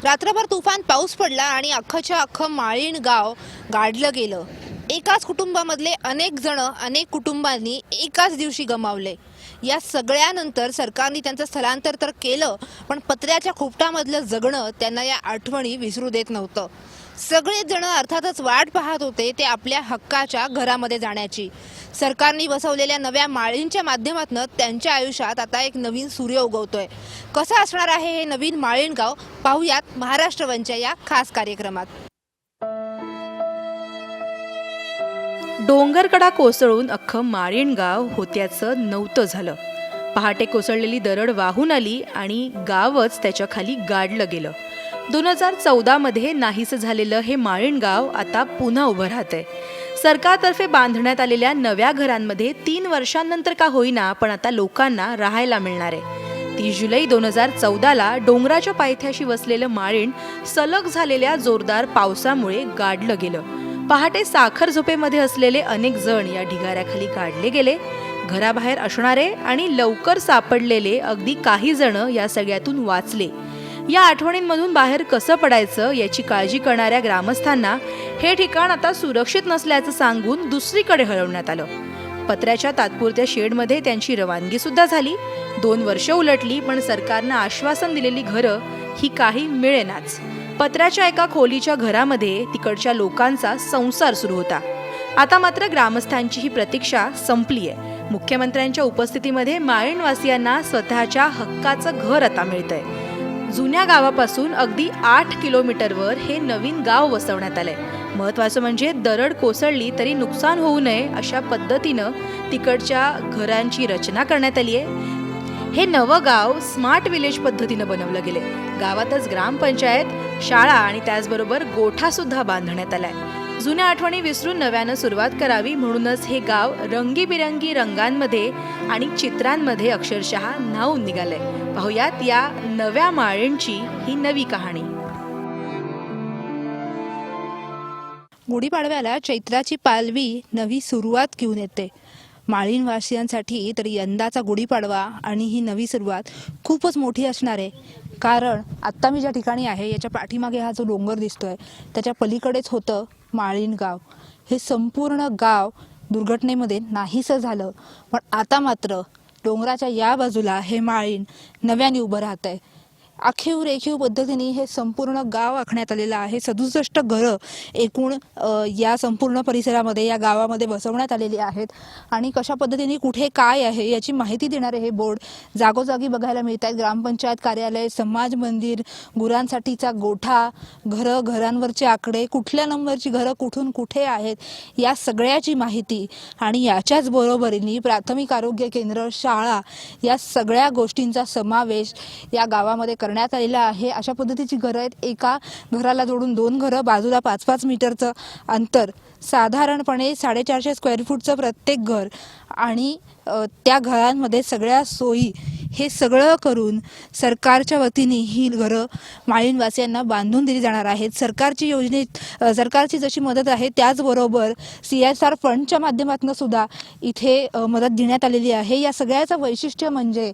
रात्रभर तुफान पाऊस पडला आणि अख्खच्या अख्खं माळीण गाव गाडलं गेलं। एकाच कुटुंबामधले अनेक जण अनेक कुटुंबांनी एकाच दिवशी गमावले। या सगळ्यानंतर सरकारने त्यांचं स्थलांतर तर केलं, पण पत्र्याच्या खोपटामधलं जगणं त्यांना या आठवणी विसरू देत नव्हतं। सगळेच जण अर्थातच वाट पाहत होते ते आपल्या हक्काच्या घरामध्ये जाण्याची। सरकारने बसवलेल्या नव्या माळींच्या माध्यमातून त्यांच्या आयुष्यात आता एक नवीन सूर्य उगवतोय। कसं असणार आहे हे नवीन माळीण गाव, पाहूयात महाराष्ट्र वनच्या या खास कार्यक्रमात। डोंगरकडा कोसळून अख्खं माळीण गाव होत्याचं नव्हतं झालं। पहाटे कोसळलेली दरड वाहून आली आणि गावच त्याच्या खाली गाडलं गेलं। 2014 मध्ये नाहीसं झालेलं हे माळीण गाव आता पुन्हा उभं राहतंय। सरकारतर्फे बांधण्यात आलेल्या नव्या घरांमध्ये 3 वर्षांनंतर का होईना पण आता लोकांना राहायला मिळणार आहे। 30 जुलै 2014ला डोंगराच्या पायथ्याशी वसलेलं माळीण सलग झालेल्या जोरदार पावसामुळे गाडलं गेलं। पहाटे साखर झोपेमध्ये असलेले अनेक जण या ढिगाऱ्याखाली काढले गेले। घराबाहेर असणारे आणि लवकर सापडलेले अगदी काही जण या सगळ्यातून वाचले। या आठवणींमधून बाहेर कसं पडायचं याची काळजी करणाऱ्या ग्रामस्थांना हे ठिकाण आता सुरक्षित नसल्याचं सांगून दुसरीकडे हलवण्यात आलं। पत्र्याच्या तात्पुरत्या शेडमध्ये त्यांची रवानगी सुद्धा झाली। 2 वर्ष उलटली, पण सरकारनं आश्वासन दिलेली घरं ही काही मिळेनाच। पत्र्याच्या एका खोलीच्या घरामध्ये तिकडच्या लोकांचा संसार सुरू होता। आता मात्र ग्रामस्थांची ही प्रतीक्षा संपली आहे। मुख्यमंत्र्यांच्या उपस्थितीमध्ये माळीणवासियांना स्वतःच्या हक्काचं घर आता मिळतंय। जुन्या गावापासून अगदी 8 किलोमीटरवर हे नवीन गाव वसवण्यात आलंय। महत्त्वाचं म्हणजे दरड कोसळली तरी नुकसान होऊ नये अशा पद्धतीनं तिकडच्या घरांची रचना करण्यात आली आहे। हे नवं गाव स्मार्ट विलेज पद्धतीनं बनवलं गेले। गावातच ग्रामपंचायत, शाळा आणि त्याचबरोबर गोठा सुद्धा बांधण्यात आलाय। जुन्या आठवणी विसरून नव्यानं सुरुवात करावी म्हणूनच हे गाव रंगीबिरंगी रंगांमध्ये आणि चित्रांमध्ये अक्षरशः न्हाऊन निघालंय। पाहुयात या नव्या माळीणची ही नवी कहाणी। गुढीपाडव्याला चैत्राची पालवी नवी सुरुवात घेऊन येते। माळीणवासियांसाठी तर यंदाचा गुढीपाडवा आणि ही नवी सुरुवात खूपच मोठी असणार आहे। कारण आत्ता मी ज्या ठिकाणी आहे याच्या पाठीमागे हा जो डोंगर दिसतोय त्याच्या पलीकडेच होतं माळीण गाव। हे संपूर्ण गाव दुर्घटनेमध्ये नाहीसं झालं, पण आता मात्र डोंगराच्या या बाजूला हे माळीण नव्याने उभं राहत आहे। आखीव रेखीव पद्धतीने हे संपूर्ण गाव आखण्यात आलेलं आहे। 67 घरं एकूण या संपूर्ण परिसरामध्ये या गावामध्ये बसवण्यात आलेली आहेत आणि कशा पद्धतीने कुठे काय आहे याची माहिती देणारे हे बोर्ड जागोजागी बघायला मिळत आहेत। ग्रामपंचायत कार्यालय, समाज मंदिर, गुरांसाठीचा गोठा, घरांवरचे आकडे, कुठल्या नंबरची घरं कुठून कुठे आहेत या सगळ्याची माहिती आणि याच्याच बरोबरीने प्राथमिक आरोग्य केंद्र, शाळा या सगळ्या गोष्टींचा समावेश या गावामध्ये करण्यात आलेला आहे। अशा पद्धतीची घरं आहेत। एका घराला जोडून 2 घरं, बाजूला 5-5 मीटरचं अंतर, साधारणपणे 450 स्क्वेअर फूटचं प्रत्येक घर आणि त्या घरांमध्ये सगळ्या सोयी हे सगळं करून सरकारच्या वतीने ही घरं माळीणवासियांना बांधून दिली जाणार आहेत। सरकारची जशी मदत आहे त्याचबरोबर CSR फंडच्या माध्यमातून सुद्धा इथे मदत देण्यात आलेली आहे। या सगळ्याचं वैशिष्ट्य म्हणजे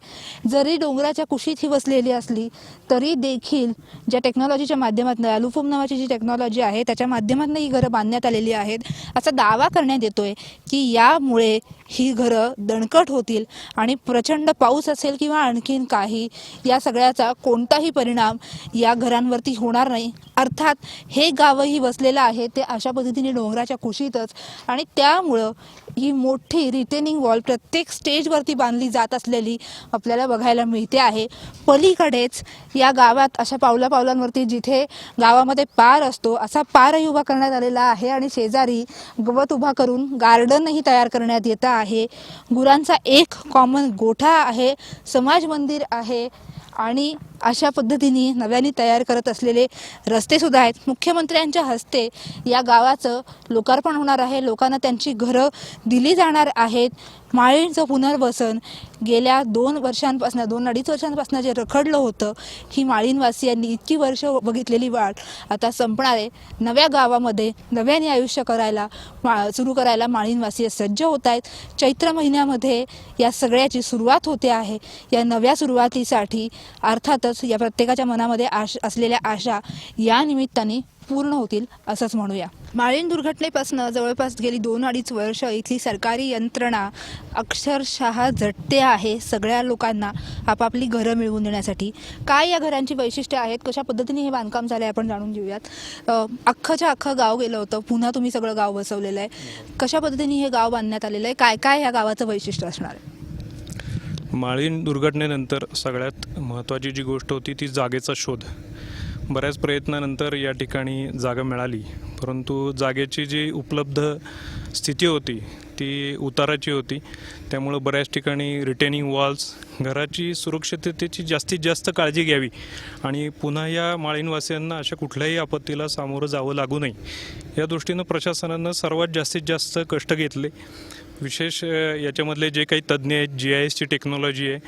जरी डोंगराच्या कुशीत ही वसलेली असली तरी देखील ज्या टेक्नॉलॉजीच्या माध्यमातून अलुफोम नावाची जी टेक्नॉलॉजी आहे त्याच्या माध्यमातून ही घरं बांधण्यात आलेली आहेत। असा दावा करण्यात येतोय की यामुळे ही घरं दणकट होतील आणि प्रचंड पाऊस असेल किंवा आणखीन काही या सगळ्याचा कोणताही परिणाम या घरांवरती होणार नाही। अर्थात हे गावही वसलेलं आहे ते अशा पद्धतीने डोंगराच्या कुशीतच आणि त्यामुळं ही मोठी रिटेनिंग वॉल प्रत्येक स्टेजवरती बांधली जात असलेली आपल्याला बघायला मिळते आहे। पलीकडेच या गावात अशा पावलांवरती जिथे गावामध्ये पार असतो असा पारही उभा करण्यात आलेला आहे आणि शेजारी गवत उभा करून गार्डनही तयार करण्यात येतं आहे। गुरांचा एक कॉमन गोठा आहे, समाज मंदिर आहे आणि अशा पद्धतीने नव्याने तयार करत असलेले रस्ते सुद्धा आहेत। मुख्यमंत्र्यांच्या हस्ते या गावाचं लोकार्पण होणार आहे। लोकांना त्यांची घरं दिली जाणार आहेत। माळीणचं पुनर्वसन गेल्या 2-2.5 वर्षांपासून जे रखडलं होतं ही माळीणवासियांनी इतकी वर्ष बघितलेली वाट आता संपणार आहे। नव्या गावामध्ये नव्याने आयुष्य सुरू करायला माळीणवासी सज्ज होत आहेत। चैत्र महिन्यामध्ये या सगळ्याची सुरुवात होते आहे। या नव्या सुरुवातीसाठी अर्थातच सोबतच या प्रत्येकाच्या मनामध्ये असलेल्या आशा या निमित्ताने पूर्ण होतील असंच म्हणूया. माळीण दुर्घटनेपासून जवळपास गेली 2-2.5 वर्ष इथली सरकारी यंत्रणा अक्षरशः झटते आहे सगळ्या लोकांना आपापली घरं मिळवून देण्यासाठी. काय या घरांची वैशिष्ट्ये आहेत, कशा पद्धतीने हे बांधकाम झालं आहे आपण जाणून घेऊयात. अख्खं गाव गेलं होतं, पुन्हा तुम्ही सगळं गाव बसवलेलं आहे. कशा पद्धतीने हे गाव बांधण्यात आलेलं आहे, काय काय या गावाचं वैशिष्ट्य असणार आहे? माळीण दुर्घटनेनंतर सगळ्यात महत्त्वाची जी गोष्ट होती ती जागेचा शोध. बऱ्याच प्रयत्नानंतर या ठिकाणी जागा मिळाली, परंतु जागेची जी उपलब्ध स्थिती होती ती उताराची होती. त्यामुळं बऱ्याच ठिकाणी रिटेनिंग वॉल्स, घराची सुरक्षिततेची जास्तीत जास्त काळजी घ्यावी आणि पुन्हा या माळीणवासियांना अशा कुठल्याही आपत्तीला सामोरं जावं लागू नये या दृष्टीनं प्रशासनानं सर्वात जास्तीत जास्त कष्ट घेतले. विशेष याच्यामधले जे काही तज्ज्ञ आहेत, GISची टेक्नॉलॉजी आहे,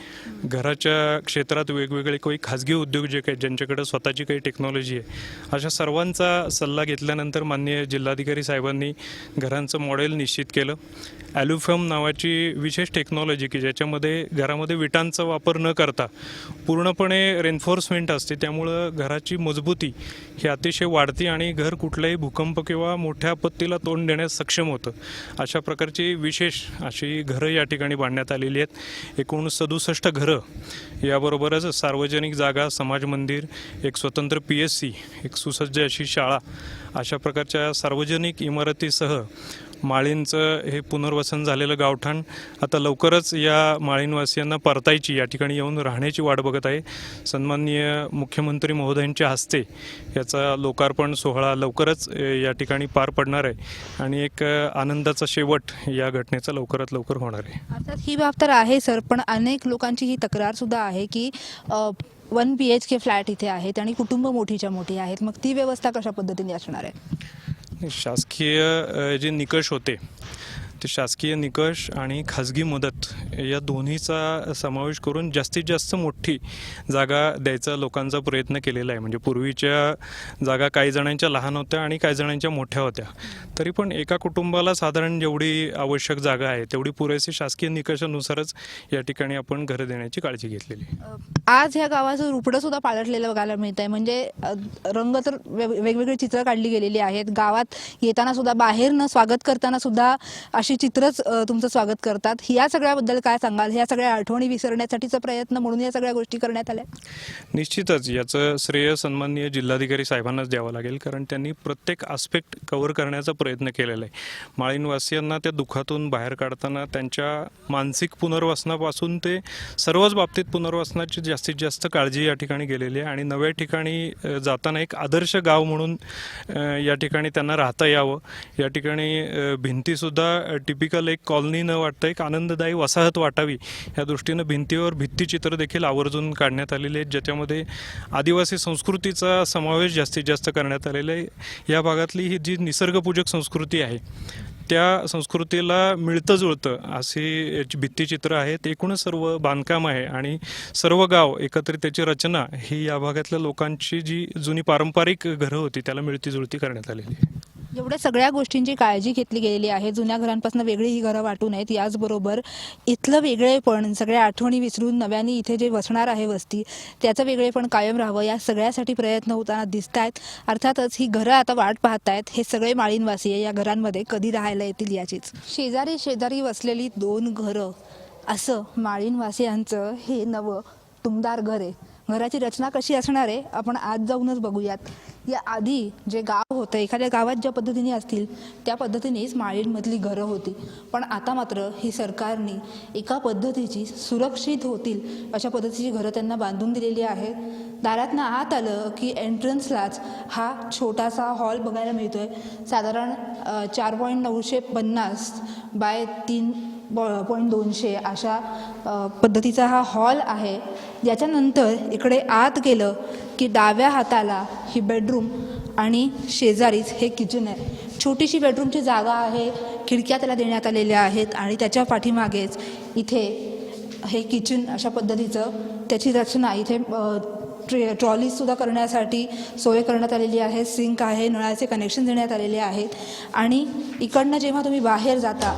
घराच्या क्षेत्रात वेगवेगळे काही खाजगी उद्योग जे काही ज्यांच्याकडे स्वतःची काही टेक्नॉलॉजी आहे, अशा सर्वांचा सल्ला घेतल्यानंतर माननीय जिल्हाधिकारी साहेबांनी घरांचं मॉडेल निश्चित केलं. ॲल्युफम नावाची विशेष टेक्नॉलॉजी की ज्याच्यामध्ये घरामध्ये विटांचा वापर न करता पूर्णपणे रेन्फोर्समेंट असते, त्यामुळं घराची मजबूती ही अतिशय वाढते आणि घर कुठल्याही भूकंप किंवा मोठ्या आपत्तीला तोंड देण्यास सक्षम होतं. अशा प्रकारची विशेष अशी घरं या ठिकाणी बांधण्यात आलेली आहेत. एकूण 67 घरं, याबरोबरच सार्वजनिक जागा, समाज मंदिर, एक स्वतंत्र PSC, एक सुसज्ज अशी शाळा, अशा प्रकारच्या सार्वजनिक इमारतीसह माळीणचं हे पुनर्वसन झालेलं गावठाण आता लवकरच या माळीणवासियांना परतायची, या ठिकाणी येऊन राहण्याची वाट बघत आहे. सन्माननीय मुख्यमंत्री महोदयांच्या हस्ते याचा लोकार्पण सोहळा लवकरच या ठिकाणी पार पडणार आहे आणि एक आनंदाचा शेवट या घटनेचा लवकरात लवकर होणार आहे. अर्थात ही बाब तर आहे सर, पण अनेक लोकांची ही तक्रार सुद्धा आहे की 1 BHK फ्लॅट इथे आहेत आणि कुटुंब मोठीच्या मोठी आहेत. मग ती व्यवस्था कशा पद्धतीने असणार आहे? शासकीय जे निकष होते ते शासकीय निकष आणि खाजगी मदत या दोन्हीचा समावेश करून जास्तीत जास्त मोठी जागा द्यायचा लोकांचा प्रयत्न केलेला आहे. म्हणजे पूर्वीच्या जागा काही जणांच्या लहान होत्या आणि काही जणांच्या मोठ्या होत्या, तरी पण एका कुटुंबाला साधारण जेवढी आवश्यक जागा आहे तेवढी पुरेशी शासकीय निकषानुसारच या ठिकाणी आपण घरं देण्याची काळजी घेतलेली आहे. आज ह्या गावाचं रुपडं सुद्धा पालटलेलं बघायला मिळत आहे. म्हणजे रंग तर वेगवेगळी चित्र काढली गेलेली आहेत. गावात येताना सुद्धा, बाहेरनं स्वागत करताना सुद्धा अशी चित्रच तुमचं स्वागत करतात. या सगळ्याबद्दल काय सांगाल? ह्या सगळ्या आठवणी विसरण्यासाठीचा प्रयत्न म्हणून या सगळ्या गोष्टी करण्यात आल्या? निश्चितच याचं श्रेय सन्माननीय जिल्हाधिकारी साहेबांनाच द्यावं लागेल, कारण त्यांनी प्रत्येक आस्पेक्ट कव्हर करण्याचा प्रयत्न केलेला आहे. माळीणवासियांना त्या दुःखातून बाहेर काढताना त्यांच्या मानसिक पुनर्वसनापासून ते सर्वच बाबतीत पुनर्वसनाची जास्तीत जास्त काळजी या ठिकाणी गेलेली आहे आणि नव्या ठिकाणी जाताना एक आदर्श गाव म्हणून या ठिकाणी त्यांना राहता यावं. या ठिकाणी भिंतीसुद्धा टिपिकल एक कॉलनी न वाटता एक आनंददायी वसाहत वाटावी या दृष्टीनं भिंतीवर भित्तिचित्र देखील आवर्जून काढण्यात आलेले आहेत, ज्याच्यामध्ये आदिवासी संस्कृतीचा समावेश जास्तीत जास्त करण्यात आलेला आहे. या भागातली ही जी निसर्गपूजक संस्कृती आहे त्या संस्कृतीला मिळतं जुळतं अशी याची भित्तिचित्र आहेत. एकूणच सर्व बांधकाम आहे आणि सर्व गाव एकत्रित त्याची रचना ही या भागातल्या लोकांची जी जुनी पारंपरिक घरं होती त्याला मिळती जुळती करण्यात आलेली आहे. एवढ्या सगळ्या गोष्टींची काळजी घेतली गेलेली आहे. जुन्या घरांपासून वेगळी ही घरं वाटू नयेत, याचबरोबर इथलं वेगळेपण, सगळ्या आठवणी विसरून नव्याने इथे जे वसणार आहे वस्ती, त्याचं वेगळेपण कायम राहावं या सगळ्यासाठी प्रयत्न होताना दिसत आहेत. अर्थातच ही घरं आता वाट पाहत आहेत हे सगळे माळीणवासी या घरांमध्ये कधी राहायला येतील याचीच. शेजारी शेजारी वसलेली 2 घरं असं माळीणवासियांचं हे नवं टुमदार घर आहे. घराची रचना कशी असणार आहे आपण आज जाऊनच बघूयात. या आधी जे गाव होतं, एखाद्या गावात ज्या पद्धतीने असतील त्या पद्धतीनेच माळीणमधली घरं होती, पण आता मात्र ही सरकारने एका पद्धतीची सुरक्षित होतील अशा पद्धतीची घरं त्यांना बांधून दिलेली आहेत. दारातनं आत आलं की एंट्रन्सलाच हा छोटासा हॉल बघायला मिळतोय. साधारण 4.950 बाय 3.200 अशा पद्धतीचा हा हॉल आहे. याच्यानंतर इकडे आत गेलं की डाव्या हाताला ही बेडरूम आणि शेजारीच हे किचन आहे. छोटीशी बेडरूमची जागा आहे, खिडक्या त्याला देण्यात आलेल्या आहेत आणि त्याच्या पाठीमागेच इथे हे किचन अशा पद्धतीचं त्याची रचना, इथे ट्रॉलीजसुद्धा करण्यासाठी सोय करण्यात आलेली आहे. सिंक आहे, नळाचे कनेक्शन देण्यात आलेले आहेत आणि इकडनं जेव्हा तुम्ही बाहेर जाता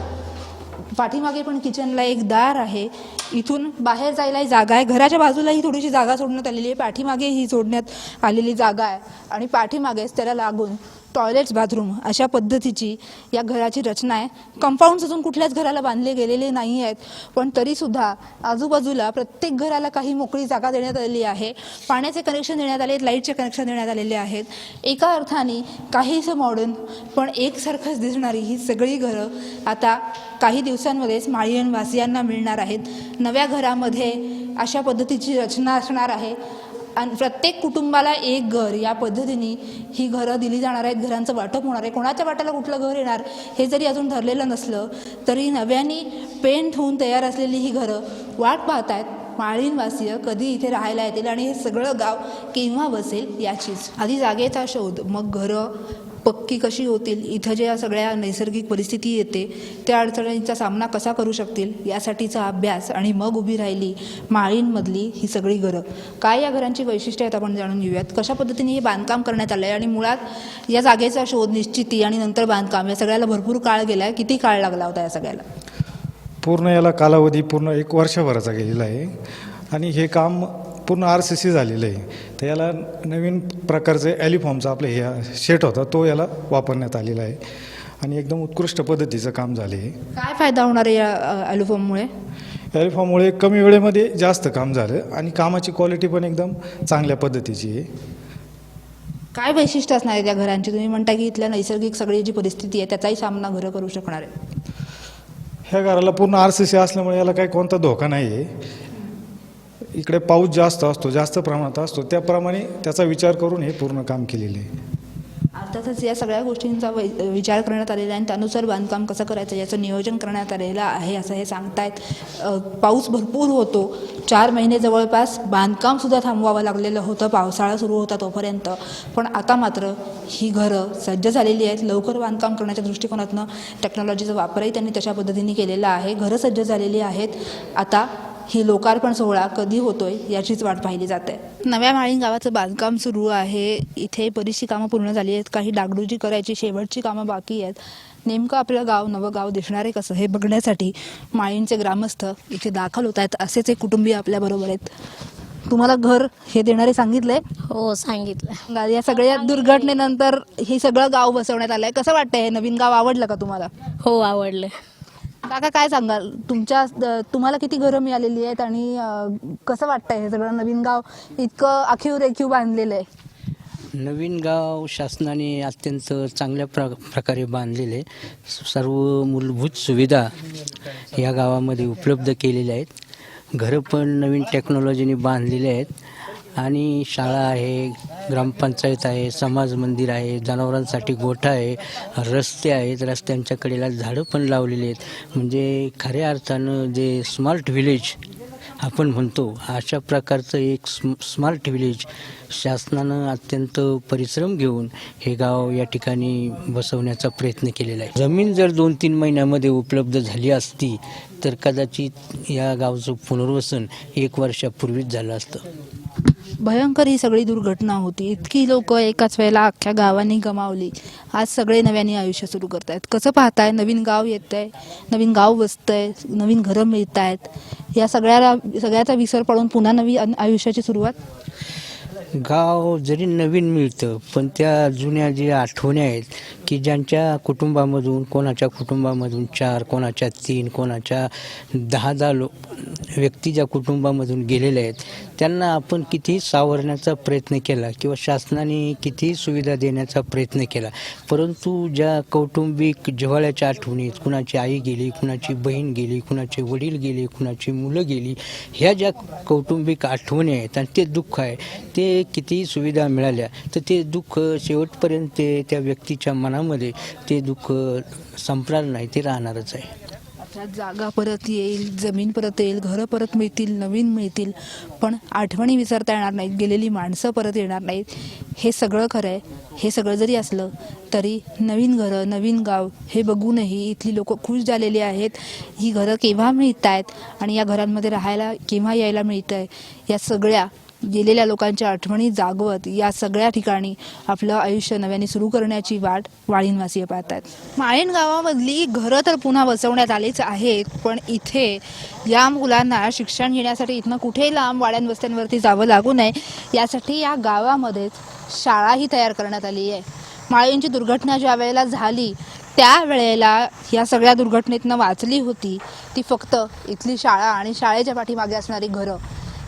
पाठीमागे पण किचनला एक दार आहे. इथून बाहेर जायलाही जागा आहे. घराच्या बाजूलाही थोडीशी जागा सोडण्यात आलेली आहे. पाठीमागे ही सोडण्यात आलेली जागा आहे आणि पाठीमागेच त्याला लागून टॉयलेट्स बाथरूम अशा पद्धतीची या घराची रचना आहे. कंपाऊंड्स अजून कुठल्याच घराला बांधले गेलेले नाही आहेत, पण तरीसुद्धा आजूबाजूला प्रत्येक घराला काही मोकळी जागा देण्यात आलेली आहे. पाण्याचे कनेक्शन देण्यात आले आहेत, लाईटचे कनेक्शन देण्यात आलेले आहेत. एका अर्थाने काहीसं मॉडर्न पण एकसारखंच दिसणारी ही सगळी घरं आता काही दिवसांमध्येच माळीणवासियांना मिळणार आहेत. नव्या घरामध्ये अशा पद्धतीची रचना असणार आहे आणि प्रत्येक कुटुंबाला एक घर या पद्धतीने ही घरं दिली जाणार आहेत. घरांचं वाटप होणार आहे. कोणाच्या वाट्याला कुठलं घर येणार हे जरी अजून ठरलेलं नसलं तरी नव्याने पेंट होऊन तयार असलेली ही घरं वाट पाहत आहेत माळीणवासीय कधी इथे राहायला येतील आणि हे सगळं गाव केव्हा बसेल याचीच. आधी जागेचा शोध, मग घरं पक्की कशी होतील, इथं ज्या सगळ्या नैसर्गिक परिस्थिती येते त्या अडचणींचा सामना कसा करू शकतील यासाठीचा अभ्यास आणि मग उभी राहिली माळीणमधली ही सगळी घरं. काय या घरांची वैशिष्ट्ये आहेत आपण जाणून घेऊयात. कशा पद्धतीने हे बांधकाम करण्यात आलं आहे आणि मुळात या जागेचा शोध, निश्चिती आणि नंतर बांधकाम या सगळ्याला भरपूर काळ गेला आहे. किती काळ लागला होता या सगळ्याला? पूर्ण याला कालावधी पूर्ण 1 वर्षभराचा गेलेला आहे आणि हे काम पूर्ण RCC झालेलं आहे. तर याला नवीन प्रकारचे ॲलिफॉर्मचा आपलं हे शेट होता तो याला वापरण्यात आलेला आहे आणि एकदम उत्कृष्ट पद्धतीचं काम झाले आहे. काय फायदा होणार आहे या ॲल्युफॉर्ममुळे? ॲलिफॉर्ममुळे कमी वेळेमध्ये जास्त काम झालं आणि कामाची क्वालिटी पण एकदम चांगल्या पद्धतीची आहे. काय वैशिष्ट्य असणार आहे त्या घरांची? तुम्ही म्हणता की इथल्या नैसर्गिक सगळी जी परिस्थिती आहे त्याचाही सामना घरं करू शकणार आहे. ह्या घराला पूर्ण RCC असल्यामुळे याला काही कोणता धोका नाही आहे. इकडे पाऊस जास्त असतो, जास्त प्रमाणात असतो, त्याप्रमाणे त्याचा विचार करून हे पूर्ण काम केलेलं आहे. अर्थातच या सगळ्या गोष्टींचा विचार करण्यात आलेला आहे आणि त्यानुसार बांधकाम कसं करायचं याचं नियोजन करण्यात आलेलं आहे असं हे सांगतायत. पाऊस भरपूर होतो. 4 महिने जवळपास बांधकामसुद्धा थांबवावं लागलेलं होतं, पावसाळा सुरू होता तोपर्यंत. पण आता मात्र ही घरं सज्ज झालेली आहेत. लवकर बांधकाम करण्याच्या दृष्टिकोनातनं टेक्नॉलॉजीचा वापरही त्यांनी तशा पद्धतीने केलेला आहे. घरं सज्ज झालेली आहेत. आता ही लोकार्पण सोहळा कधी होतोय याचीच वाट पाहिली जाते. नव्या माळीण गावाचं बांधकाम सुरू आहे. इथे बरीचशी कामं पूर्ण झाली आहेत. काही डागडुजी करायची शेवटची कामं बाकी आहेत. नेमकं आपलं गाव, नवं गाव दिसणार आहे कसं हे बघण्यासाठी माळीणचे ग्रामस्थ इथे दाखल होत आहेत. असेच एक कुटुंबीय आपल्याबरोबर आहेत. तुम्हाला घर हे देणारे सांगितलंय? हो सांगितलं. या सगळ्या दुर्घटनेनंतर हे सगळं गाव बसवण्यात आलंय. कसं वाटतंय हे नवीन गाव? आवडलं का तुम्हाला? हो आवडलं. काका काय सांगाल, तुम्हाला किती घरं मिळालेली आहेत आणि कसं वाटतंय हे सगळं नवीन गाव इतकं आखीव रेखीव बांधलेलं आहे? नवीन गाव शासनाने अत्यंत चांगल्या प्रकारे बांधलेले, सर्व मूलभूत सुविधा या गावामध्ये उपलब्ध केलेल्या आहेत. घरं पण नवीन टेक्नॉलॉजीने बांधलेले आहेत आणि शाळा आहे, ग्रामपंचायत आहे, समाज मंदिर आहे, जनावरांसाठी गोठा आहे, रस्ते आहेत, रस्त्यांच्या कडेला झाडं पण लावलेली आहेत. म्हणजे खऱ्या अर्थानं जे स्मार्ट व्हिलेज आपण म्हणतो अशा प्रकारचं एक स्मार्ट व्हिलेज शासनानं अत्यंत परिश्रम घेऊन हे गाव या ठिकाणी बसवण्याचा प्रयत्न केलेला आहे. जमीन जर 2-3 महिन्यामध्ये उपलब्ध झाली असती तर कदाचित या गावचं पुनर्वसन 1 वर्षापूर्वीच झालं असतं. भयंकर ही सगळी दुर्घटना होती. इतकी लोक एकाच वेळेला अख्ख्या गावांनी गमावली. आज सगळे नव्याने आयुष्य सुरू करत आहेत. कसं पाहताय? नवीन गाव येत आहे, नवीन गाव बसतंय, नवीन घरं मिळत आहेत. या सगळ्याचा विसर पडून पुन्हा नवीन आयुष्याची सुरुवात. गाव जरी नवीन मिळतं पण त्या जुन्या ज्या आठवणी आहेत की ज्यांच्या कुटुंबामधून, कोणाच्या कुटुंबामधून 4, कोणाच्या 3, कोणाच्या 10 व्यक्ती ज्या कुटुंबामधून गेलेल्या आहेत त्यांना आपण कितीही सावरण्याचा प्रयत्न केला किंवा शासनाने कितीही सुविधा देण्याचा प्रयत्न केला, परंतु ज्या कौटुंबिक जिव्हाळ्याच्या आठवणी, कुणाची आई गेली, कुणाची बहीण गेली, कुणाचे वडील गेले, कुणाची मुलं गेली, ह्या ज्या कौटुंबिक आठवणी आहेत आणि ते दुःख आहे, ते कितीही सुविधा मिळाल्या तर ते दुःख शेवटपर्यंत त्या व्यक्तीच्या मनामध्ये ते दुःख संपणार नाही, ते राहणारच आहे. जागा परत येईल, जमीन परत येईल, घरं परत मिळतील, नवीन मिळतील, पण आठवणी विसरता येणार नाहीत, गेलेली माणसं परत येणार नाहीत. हे सगळं खरं आहे. हे सगळं जरी असलं तरी नवीन घरं, नवीन गाव हे बघूनही इथली लोक खुश झालेली आहेत. ही घरं केव्हा मिळत आहेत आणि या घरांमध्ये राहायला केव्हा यायला मिळतं आहे, या सगळ्या गेलेल्या लोकांच्या आठवणी जागवत या सगळ्या ठिकाणी आपलं आयुष्य नव्याने सुरू करण्याची वाट माळीणवासीय पाहतात. माळीण गावामधली घरं तर पुन्हा बसवण्यात आलीच आहेत, पण इथे या मुलांना शिक्षण घेण्यासाठी इथनं कुठेही लांब वाड्यां वस्त्यांवरती जावं लागू नये यासाठी या गावामध्येच शाळाही तयार करण्यात आली आहे. माळीणची दुर्घटना ज्या वेळेला झाली त्यावेळेला या सगळ्या दुर्घटनेतनं वाचली होती ती फक्त इथली शाळा आणि शाळेच्या पाठीमागे असणारी घरं.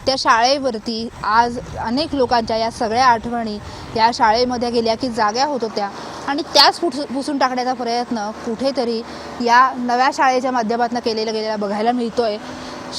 त्या शाळेवरती आज अनेक लोकांच्या या सगळ्या आठवणी या शाळेमध्ये गेल्या की जाग्या होत होत्या आणि त्याच पुसून टाकण्याचा प्रयत्न कुठेतरी या नव्या शाळेच्या माध्यमातून गेलेला बघायला मिळतोय.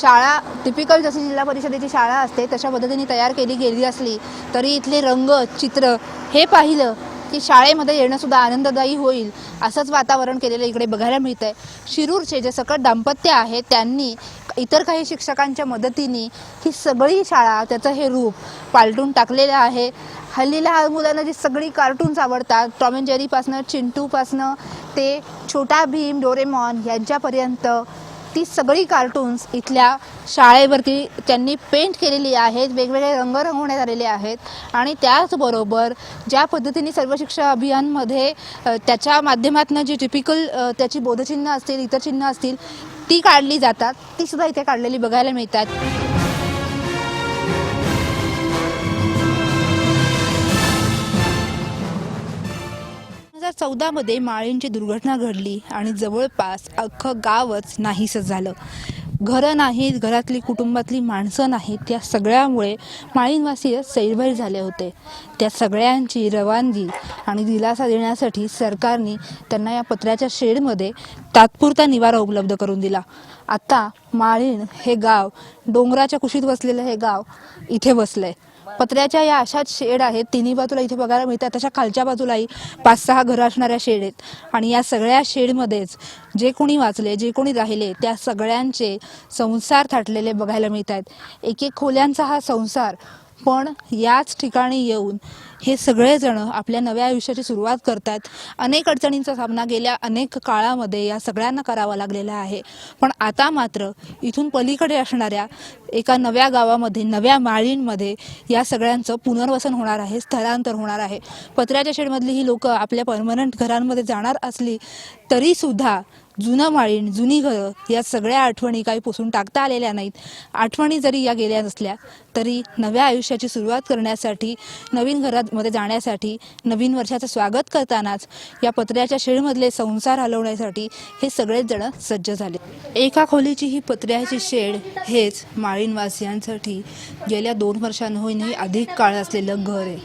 शाळा टिपिकल जशी जिल्हा परिषदेची शाळा असते तशा पद्धतीने तयार केली गेली असली तरी इथले रंग चित्र हे पाहिलं की शाळेमध्ये येणं सुद्धा आनंददायी होईल असंच वातावरण केलेलं इकडे बघायला मिळतं आहे. शिरूरचे जे सकट दाम्पत्य आहे त्यांनी इतर काही शिक्षकांच्या मदतीने ही सगळी शाळा त्याचं हे रूप पालटून टाकलेलं आहे. हल्लीला मुलांना जी सगळी कार्टून्स आवडतात, टॉम अँड जेरीपासनं चिंटूपासनं ते छोटा भीम, डोरेमॉन यांच्यापर्यंत ती सगळी कार्टून्स इथल्या शाळेवरती त्यांनी पेंट केलेली आहेत, वेगवेगळे रंग रंगवण्यात आलेले आहेत आणि त्याचबरोबर ज्या पद्धतीने सर्व शिक्षा अभियानमध्ये त्याच्या माध्यमातून जी टिपिकल त्याची बोधचिन्ह असतील, इतर चिन्ह असतील ती काढली जातात, ती सुद्धा इथे काढलेली बघायला मिळतात. 2014 माळीणची दुर्घटना घडली आणि जवळपास अख्खं गावच नाहीसं झालं. घरं नाहीत, घरातली कुटुंबातली माणसं नाहीत, त्या सगळ्यामुळे माळीणवासीय सैरभैर झाले होते. त्या सगळ्यांची रवानगी आणि दिलासा देण्यासाठी सरकारने त्यांना या पत्र्याच्या शेडमध्ये तात्पुरता निवारा उपलब्ध करून दिला. आता माळीण हे गाव, डोंगराच्या कुशीत बसलेलं हे गाव इथे बसलंय. पत्र्याच्या या अशाच शेड आहेत, तिन्ही बाजूला इथे बघायला मिळतात. तशा खालच्या बाजूलाही 5-6 घरं असणाऱ्या शेड आहेत आणि या सगळ्या शेडमध्येच जे कोणी वाचले, जे कोणी राहिले त्या सगळ्यांचे संसार थाटलेले बघायला मिळतात. एक एक खोल्यांचा हा संसार, पण याच ठिकाणी येऊन हे सगळेजण आपल्या नव्या आयुष्याची सुरुवात करतात. अनेक अडचणींचा सामना गेल्या अनेक काळामध्ये या सगळ्यांना करावा लागलेला आहे, पण आता मात्र इथून पलीकडे असणाऱ्या एका नव्या गावामध्ये, नव्या माळीणमध्ये या सगळ्यांचं पुनर्वसन होणार आहे, स्थलांतर होणार आहे. पत्र्याच्या शेडमधली ही लोकं आपल्या परमनंट घरांमध्ये जाणार असली तरीसुद्धा जुनं माळीण, जुनी घरं या सगळ्या आठवणी काही पुसून टाकता आलेल्या नाहीत. आठवणी जरी या गेल्या नसल्या तरी नव्या आयुष्याची सुरुवात करण्यासाठी, नवीन घरामध्ये जाण्यासाठी, नवीन वर्षाचं स्वागत करतानाच या पत्र्याच्या शेडमधले संसार हलवण्यासाठी हे सगळेच जण सज्ज झाले. एका खोलीची ही पत्र्याची शेड हेच माळीणवासियांसाठी गेल्या 2 वर्षांहूनही अधिक काळ असलेलं घर आहे.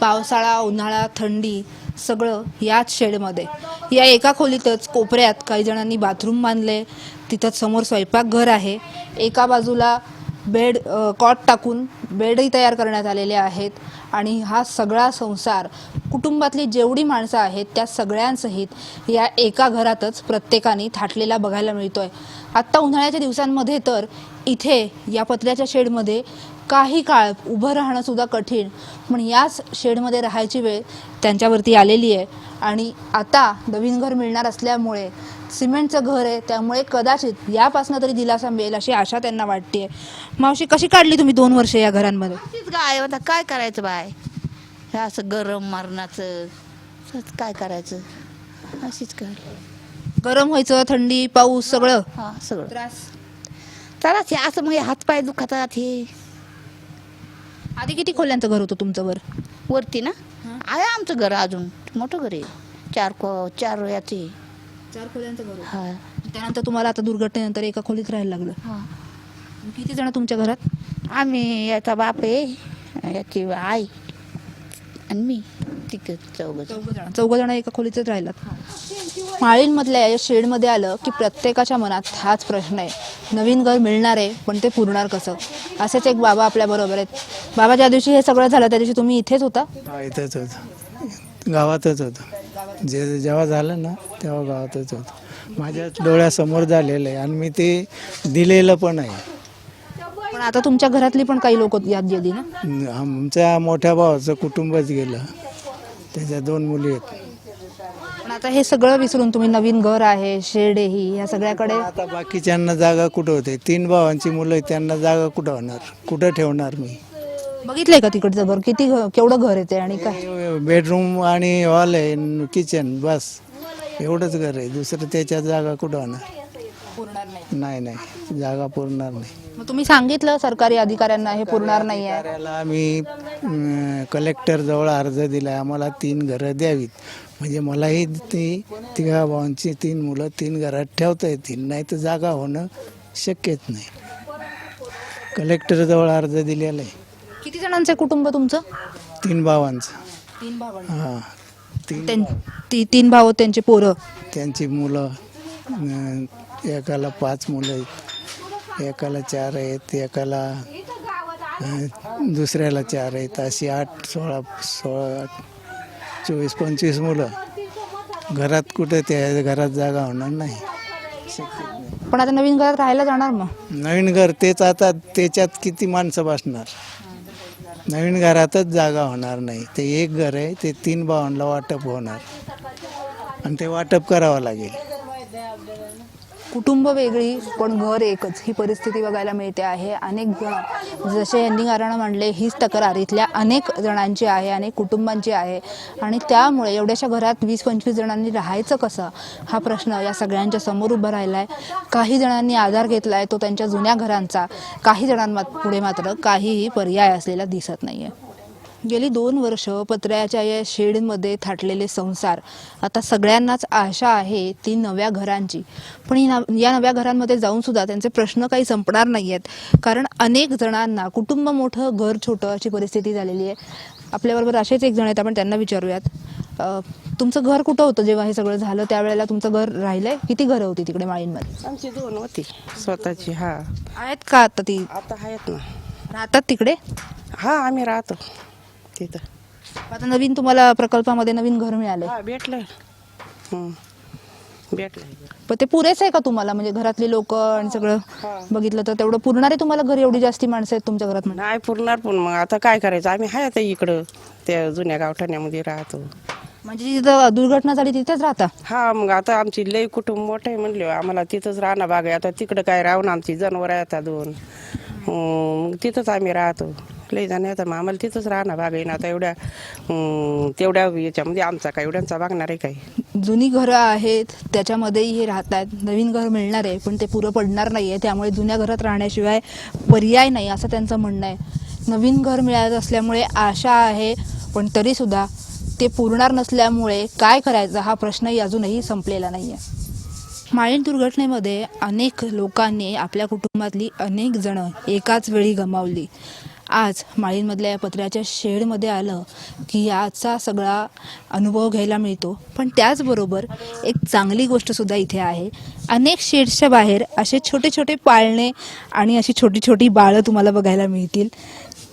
पावसाळा, उन्हाळा, थंडी सगळं याच शेडमध्ये. या एका खोलीतच कोपऱ्यात काही जणांनी बाथरूम बांधले, तिथंच समोर स्वयंपाकघर आहे. एका बाजूला बेड, कॉट टाकून बेडही तयार करण्यात आलेले आहेत आणि हा सगळा संसार कुटुंबातली जेवढी माणसं आहेत त्या सगळ्यांसहित या एका घरातच प्रत्येकाने थाटलेला बघायला मिळतोय. आत्ता उन्हाळ्याच्या दिवसांमध्ये तर इथे या पत्र्याच्या शेडमध्ये काही काळ उभं राहणं सुद्धा कठीण, पण याच शेडमध्ये राहायची वेळ त्यांच्यावरती आलेली आहे. आणि आता नवीन घर मिळणार असल्यामुळे, सिमेंटचं घर आहे त्यामुळे कदाचित यापासून तरी दिलासा मिळेल अशी आशा त्यांना वाटते. मावशी, कशी काढली तुम्ही 2 वर्ष या घरांमध्ये? अशीच गाय आता काय करायचं बाय, हे असं गरम मारणाचं काय करायचं, अशीच काय. गरम व्हायचं, थंडी, पाऊस सगळं हा सगळं त्रास. त्रास हे असं, मग हातपाय दुखतात. हे आधी किती खोल्यांचं घर होतं तुमचं वर? वरती ना आहे आमचं घर, अजून मोठं घर आहे, 4 याचे 4 खोल्यांचं घर. हा. त्यानंतर तुम्हाला आता दुर्घटनेनंतर एका खोलीत राहायला लागलं. हा. किती जण तुमच्या घरात? आम्ही, याचा बाप आहे, याची आई आणि मी, तिकडे 4 जण एका खोलीतच राहिलात. माळीणमधल्या या शेडमध्ये आलं की प्रत्येकाच्या मनात हाच प्रश्न आहे, नवीन घर मिळणार आहे पण ते पुरणार कसं. असेच एक बाबा आपल्या बरोबर आहेत. बाबा, ज्या दिवशी हे सगळं झालं त्या दिवशी तुम्ही इथेच होता? हा, इथंच होतं, गावातच होतं. जेव्हा झालं ना तेव्हा गावातच होतं. माझ्या डोळ्यासमोर झालेलं आहे आणि मी ते दिलेलं पण आहे. पण आता तुमच्या घरातली पण काही लोक याद गेली ना? आमच्या मोठ्या भावाचं कुटुंबच गेलं, त्याच्या 2 मुली आहेत. पण आता हे सगळं विसरून तुम्ही नवीन घर आहे, शेड आहे, ही या सगळ्याकडे आता बाकीच्यांना जागा कुठं होते? 3 भावांची मुलं आहेत, त्यांना जागा कुठं होणार, कुठं ठेवणार मी? बघितलंय का तिकडचं घर किती केवढं घर येते आणि काय बेडरूम आणि हॉल आहे, किचन, बस एवढंच घर आहे. दुसरं त्याच्यात जागा कुठं होणार? नाही जागा पुरणार नाही. मग तुम्ही सांगितलं सरकारी अधिकाऱ्यांना हे पुरणार नाहीये? कार्याला आम्ही कलेक्टर जवळ अर्ज दिला, आम्हाला 3 घरं द्यावीत. म्हणजे मलाही ती तिघा भावांची 3 मुलं 3 घरात ठेवता येतील, नाही तर जागा होणं शक्यच नाही. कलेक्टर जवळ अर्ज दिलेला आहे. किती जणांचं कुटुंब तुमचं? 3 भावांचं. 3 भाव. हां, 3 भाऊ, त्यांची पोरं. त्यांची मुलं एकाला 5 मुलं आहेत, एकाला 4 आहेत, एकाला दुसऱ्याला 4 आहेत, अशी 8, 16, 24, 25 मुलं. घरात कुठं त्या घरात जागा होणार नाही. पण आता नवीन घरात राहायला जाणार मग? नवीन घर तेच, आता त्याच्यात किती माणसं बसणार? नवीन घरातच जागा होणार नाही. ते एक घर आहे, ते 3 भावांना वाटप होणार आणि ते वाटप करावं लागेल. कुटुंब वेगळी पण घर एकच, ही परिस्थिती बघायला मिळते आहे. अनेक जण, जसे यांनी कारण मांडले, हीच तक्रार इथल्या अनेक जणांची आहे, अनेक कुटुंबांची आहे. आणि त्यामुळे एवढ्याशा घरात 20-25 जणांनी राहायचं कसं, हा प्रश्न या सगळ्यांच्या समोर उभा राहिला आहे. काही जणांनी आधार घेतला आहे तो त्यांच्या जुन्या घरांचा, काही जणांपुढे मात्र काहीही पर्याय असलेला दिसत नाही आहे. गेली 2 वर्ष पत्र्याच्या या शेडमध्ये थाटलेले संसार, आता सगळ्यांनाच आशा आहे ती नव्या घरांची. पण या नव्या घरांमध्ये जाऊन सुद्धा त्यांचे प्रश्न काही संपणार नाही आहेत. कारण अनेक जणांना कुटुंब मोठं घर छोटं अशी परिस्थिती झालेली आहे. आपल्याबरोबर असेच एक जण आहेत, आपण त्यांना विचारूयात. तुमचं घर कुठं होतं जेव्हा हे सगळं झालं त्यावेळेला? तुमचं घर राहिलंय? किती घरं होती तिकडे माळींमध्ये? आमची 2 होती स्वतःची. हा, आहेत का आता ती? आता आहेत ना. राहतात तिकडे? हा, आम्ही राहतो तिथं. आता नवीन तुम्हाला प्रकल्पामध्ये नवीन घर मिळाले? हा, भेटलं. भेटलं. पण ते पुरेच आहे का तुम्हाला? म्हणजे घरातली लोक आणि सगळं बघितलं तर तेवढं पुरणार आहे तुम्हाला घर? एवढी जास्ती माणसं आहेत तुमच्या घरात म्हणजे? नाही पुरणार, पण मग आता काय करायचं? आम्ही आहे आता इकडं त्या जुन्या गावठाण्यामध्ये राहतो. म्हणजे जिथं दुर्घटना झाली तिथेच राहता? हा, मग आता आमची लई कुटुंब मोठं आहे म्हणले, आम्हाला तिथंच राहणं बाग आहे. आता तिकडं काय राहून आमची जनावर आहे आता 2, मग तिथंच आम्ही राहतो. लई जण येतात, मग आम्हाला तिथंच राहणं बाग आहे ना. आता एवढ्या तेवढ्या याच्यामध्ये आमचा काय एवढ्यांचा बागणार आहे काही? जुनी घरं आहेत त्याच्यामध्येही हे राहतात. नवीन घर मिळणार आहे पण ते पुरं पडणार नाही आहे, त्यामुळे जुन्या घरात राहण्याशिवाय पर्याय नाही असं त्यांचं म्हणणं आहे. नवीन घर मिळालं असल्यामुळे आशा आहे, पण तरीसुद्धा ते पुरणार नसल्यामुळे काय करायचं हा प्रश्नही अजूनही संपलेला नाही आहे. माळीण दुर्घटनेमध्ये अनेक लोकांनी आपल्या कुटुंबातली अनेक जणं एकाच वेळी गमावली. आज माळीणमधल्या या पत्र्याच्या शेडमध्ये आलं की याचा सगळा अनुभव घ्यायला मिळतो. पण त्याचबरोबर एक चांगली गोष्टसुद्धा इथे आहे. अनेक शेड्सच्या बाहेर असे छोटे छोटे पाळणे आणि अशी छोटी छोटी बाळं तुम्हाला बघायला मिळतील.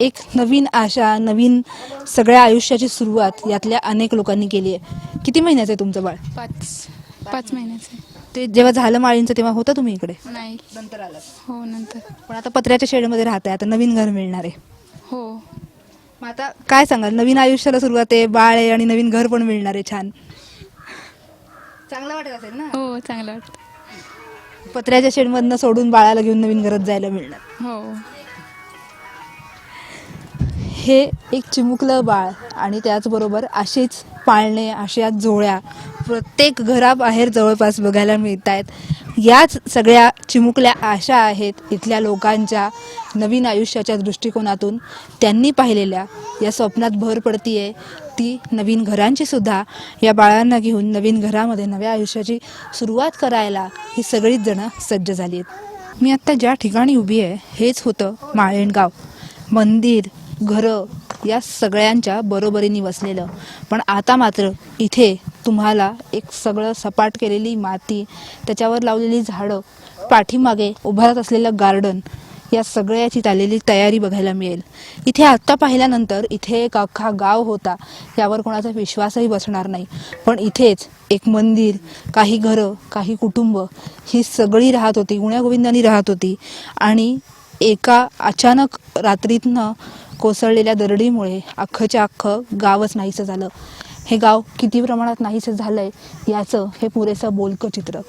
एक नवीन आशा, नवीन सगळ्या आयुष्याची सुरुवात यातल्या अनेक लोकांनी केली आहे. किती महिन्याचं आहे तुमचं बाळ? 5 महिन्याचं. ते जेव्हा झालं माळींचं तेव्हा होतं तुम्ही इकडे? नाही, नंतर आलं? हो, नंतर. पण आता पत्र्याच्या शेडमध्ये राहताय, आता नवीन घर मिळणार आहे. हो. मग आता काय सांगाल? नवीन आयुष्याला सुरुवात आहे, बाळ आहे आणि नवीन घर पण मिळणार आहे. छान, चांगलं वाटत असेल ना? हो, चांगलं वाटतं. पत्र्याच्या शेडमधनं सोडून बाळाला घेऊन नवीन घरात जायला मिळणार. हो. हे एक चिमुकलं बाळ आणि त्याचबरोबर अशीच पाळणे, अशा जोड्या प्रत्येक घराबाहेर जवळपास बघायला मिळत आहेत. याच सगळ्या चिमुकल्या आशा आहेत इथल्या लोकांच्या नवीन आयुष्याच्या दृष्टिकोनातून. त्यांनी पाहिलेल्या या स्वप्नात भर पडतीये ती नवीन घरांची सुद्धा. या बाळांना घेऊन नवीन घरामध्ये नव्या आयुष्याची सुरुवात करायला ही सगळीच जणं सज्ज झाली आहेत. मी आत्ता ज्या ठिकाणी उभी आहे हेच होतं माळीण गाव. मंदिर, घरं या सगळ्यांच्या बरोबरीने वसलेलं. पण आता मात्र इथे तुम्हाला एक सगळं सपाट केलेली माती, त्याच्यावर लावलेली झाडं, पाठीमागे उभारत असलेलं गार्डन, या सगळ्याची चाललेली तयारी बघायला मिळेल. इथे आत्ता पाहिल्यानंतर इथे एक अख्खा गाव होता यावर कोणाचा विश्वासही बसणार नाही. पण इथेच एक मंदिर, काही घरं, काही कुटुंब ही सगळी राहत होती, गुण्यागोविंदांनी राहत होती. आणि एका अचानक रात्रीतनं कोसळलेल्या दरडीमुळे अख्खच्या अख्खं गावच नाहीसं झालं. हे गाव किती प्रमाणात नाहीसं झालंय याचं हे पुरेसं बोलकं चित्र.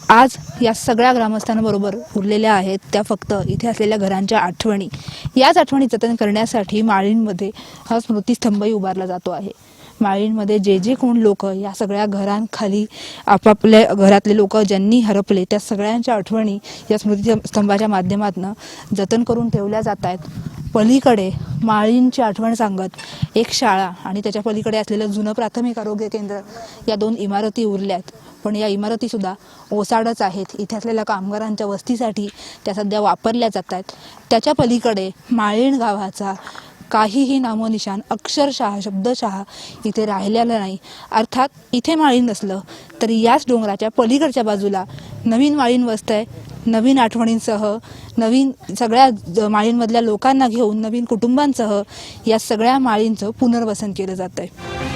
आज या सगळ्या ग्रामस्थांबरोबर उरलेल्या आहेत त्या फक्त इथे असलेल्या घरांच्या आठवणी. याच आठवणी जतन करण्यासाठी माळीणमध्ये हा स्मृतिस्तंभही उभारला जातो आहे. माळीणमध्ये जे कोण लोक या सगळ्या घरांखाली आपापल्या घरातले लोक ज्यांनी हरपले त्या सगळ्यांच्या आठवणी या स्मृतिस्तंभाच्या माध्यमातून जतन करून ठेवल्या जात आहेत. पलीकडे माळीणची आठवण सांगत एक शाळा आणि त्याच्या पलीकडे असलेलं जुनं प्राथमिक आरोग्य केंद्र या 2 इमारती उरल्यात. पण या इमारतीसुद्धा ओसाडच आहेत. इथे असलेल्या कामगारांच्या वस्तीसाठी त्या सध्या वापरल्या जात आहेत. त्याच्या पलीकडे माळीण गावाचा काहीही नामोनिशाण अक्षरशः शब्दशः इथे राहिलेलं नाही. अर्थात इथे माळीण नसलं तरी याच डोंगराच्या पलीकडच्या बाजूला नवीन माळीण वस्त आहे. नवीन आठवणींसह नवीन सगळ्या माळीणमधल्या लोकांना घेऊन नवीन कुटुंबांसह या सगळ्या माळींचं पुनर्वसन केलं जात आहे.